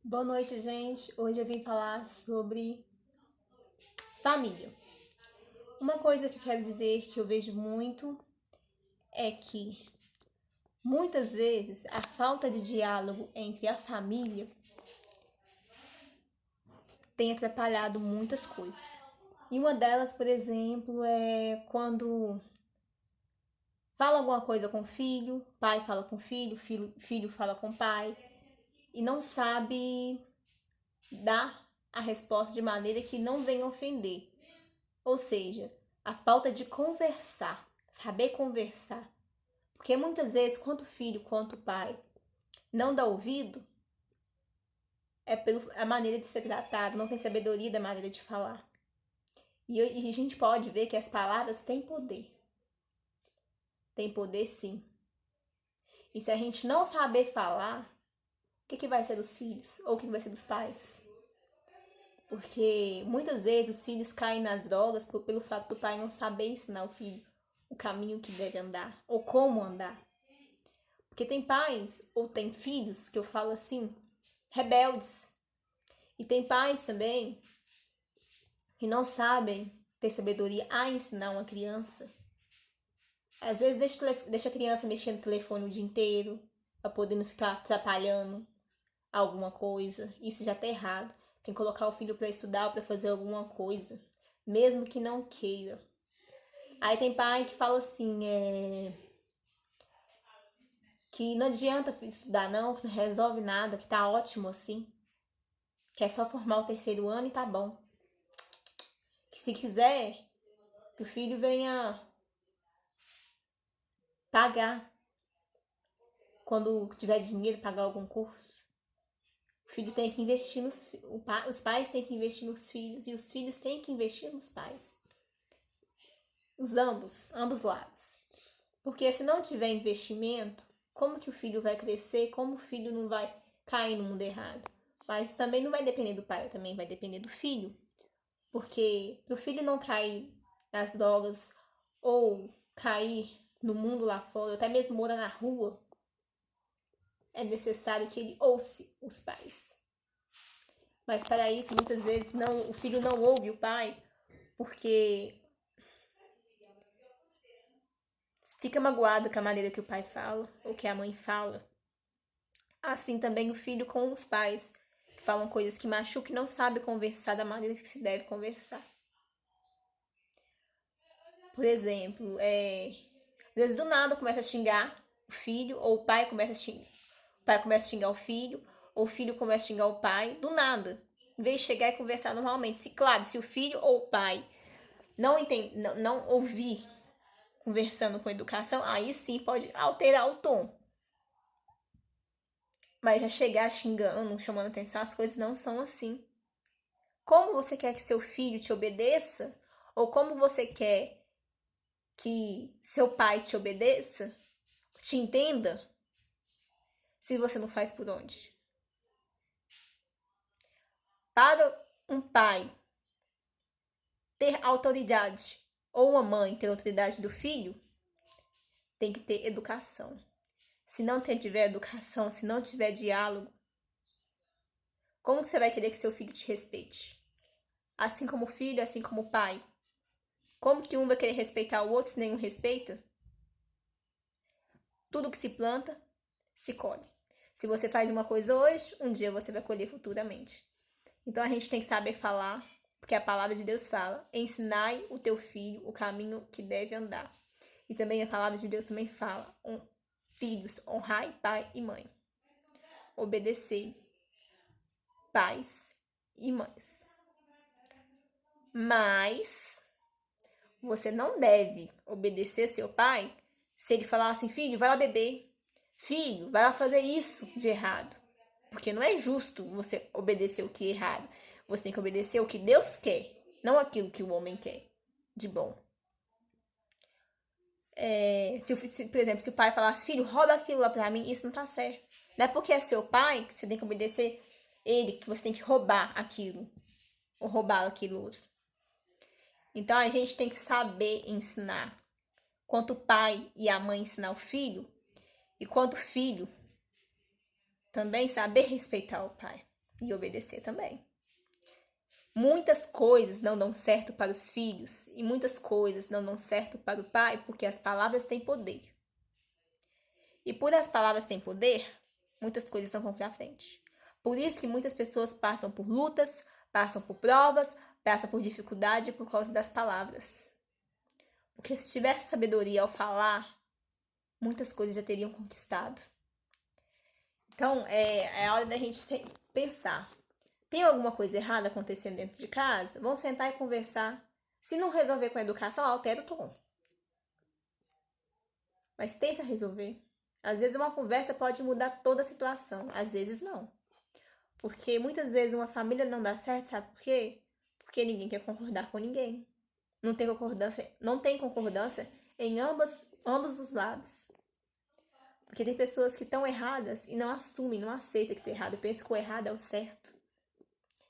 Boa noite, gente. Hoje eu vim falar sobre família. Uma coisa que eu quero dizer que eu vejo muito é que muitas vezes a falta de diálogo entre a família tem atrapalhado muitas coisas. E uma delas, por exemplo, é quando fala alguma coisa com o filho, pai fala com o filho fala com o pai e não sabe dar a resposta de maneira que não venha ofender. Ou seja, a falta de conversar, saber conversar. Porque muitas vezes, quanto o filho quanto o pai não dá ouvido, é pela maneira de ser tratado, não tem sabedoria da maneira de falar. E a gente pode ver que as palavras têm poder. Tem poder, sim. E se a gente não saber falar, o que vai ser dos filhos? Ou o que vai ser dos pais? Porque muitas vezes os filhos caem nas drogas pelo fato do pai não saber ensinar o filho o caminho que deve andar ou como andar. Porque tem pais ou tem filhos que eu falo assim, rebeldes. E tem pais também que não sabem ter sabedoria a ensinar uma criança. Às vezes deixa a criança mexendo no telefone o dia inteiro para poder não ficar atrapalhando alguma coisa. Isso já tá errado. Tem que colocar o filho para estudar ou para fazer alguma coisa, mesmo que não queira. Aí tem pai que fala assim, que não adianta estudar não resolve nada, que tá ótimo assim. Que é só formar o terceiro ano e tá bom. Que se quiser, que o filho venha pagar. Quando tiver dinheiro, pagar algum curso. O filho tem que investir os pais têm que investir nos filhos e os filhos têm que investir nos pais. Ambos lados. Porque se não tiver investimento, como que o filho vai crescer? Como o filho não vai cair no mundo errado? Mas também não vai depender do pai, também vai depender do filho. Porque para o filho não cair nas drogas ou cair no mundo lá fora, ou até mesmo morar na rua, é necessário que ele ouça os pais. Mas para isso, muitas vezes, o filho não ouve o pai porque fica magoado com a maneira que o pai fala ou que a mãe fala. Assim também o filho com os pais, que falam coisas que machucam e não sabe conversar da maneira que se deve conversar. Por exemplo, às vezes do nada começa a xingar o filho, ou o pai começa a xingar o filho, ou o filho começa a xingar o pai, do nada. Em vez de chegar e conversar normalmente. Se o filho ou o pai não ouvir conversando com educação, aí sim pode alterar o tom. Mas já chegar xingando, chamando atenção, as coisas não são assim. Como você quer que seu filho te obedeça? Ou como você quer que seu pai te obedeça? Te entenda? Se você não faz por onde? Para um pai ter autoridade ou uma mãe ter autoridade do filho, tem que ter educação. Se não tiver educação, se não tiver diálogo, como você vai querer que seu filho te respeite? Assim como o filho, assim como o pai. Como que um vai querer respeitar o outro se nenhum respeita? Tudo que se planta, se colhe. Se você faz uma coisa hoje, um dia você vai colher futuramente. Então a gente tem que saber falar, porque a palavra de Deus fala: ensinai o teu filho o caminho que deve andar. E também a palavra de Deus também fala: filhos, honrai pai e mãe. Obedecei pais e mães. Mas você não deve obedecer seu pai se ele falar assim: filho, vai lá beber. Filho, vai lá fazer isso de errado. Porque não é justo você obedecer o que é errado. Você tem que obedecer o que Deus quer, não aquilo que o homem quer de bom. Por exemplo, se o pai falasse: filho, rouba aquilo lá pra mim, isso não tá certo. Não é porque é seu pai que você tem que obedecer ele, que você tem que roubar aquilo. Ou roubar aquilo outro. Então a gente tem que saber ensinar. Quanto o pai e a mãe ensinar o filho, e quanto o filho também saber respeitar o pai. e obedecer também. Muitas coisas não dão certo para os filhos e muitas coisas não dão certo para o pai porque as palavras têm poder. E por as palavras têm poder, muitas coisas não vão para frente. Por isso que muitas pessoas passam por lutas, passam por provas, passam por dificuldade por causa das palavras. Porque se tivesse sabedoria ao falar, muitas coisas já teriam conquistado. Então, é a hora da gente pensar. Tem alguma coisa errada acontecendo dentro de casa? Vamos sentar e conversar. Se não resolver com a educação, altera o tom. Mas tenta resolver. Às vezes uma conversa pode mudar toda a situação. Às vezes não. Porque muitas vezes uma família não dá certo, sabe por quê? Porque ninguém quer concordar com ninguém. Não tem concordância em ambos os lados. Porque tem pessoas que estão erradas e não assumem, não aceitam que está errado. Pensam que o errado é o certo.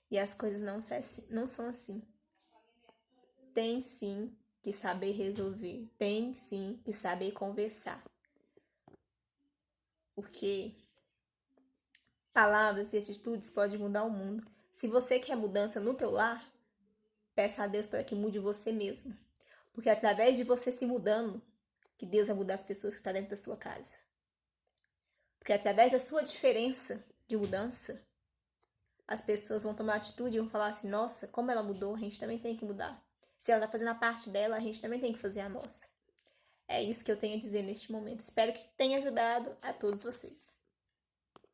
E as coisas não são assim. Tem sim que saber resolver. Tem sim que saber conversar. Porque palavras e atitudes podem mudar o mundo. Se você quer mudança no teu lar, peça a Deus para que mude você mesmo. Porque é através de você se mudando, que Deus vai mudar as pessoas que estão dentro da sua casa. Porque é através da sua diferença de mudança, as pessoas vão tomar atitude e vão falar assim, nossa, como ela mudou, a gente também tem que mudar. Se ela está fazendo a parte dela, a gente também tem que fazer a nossa. É isso que eu tenho a dizer neste momento. Espero que tenha ajudado a todos vocês.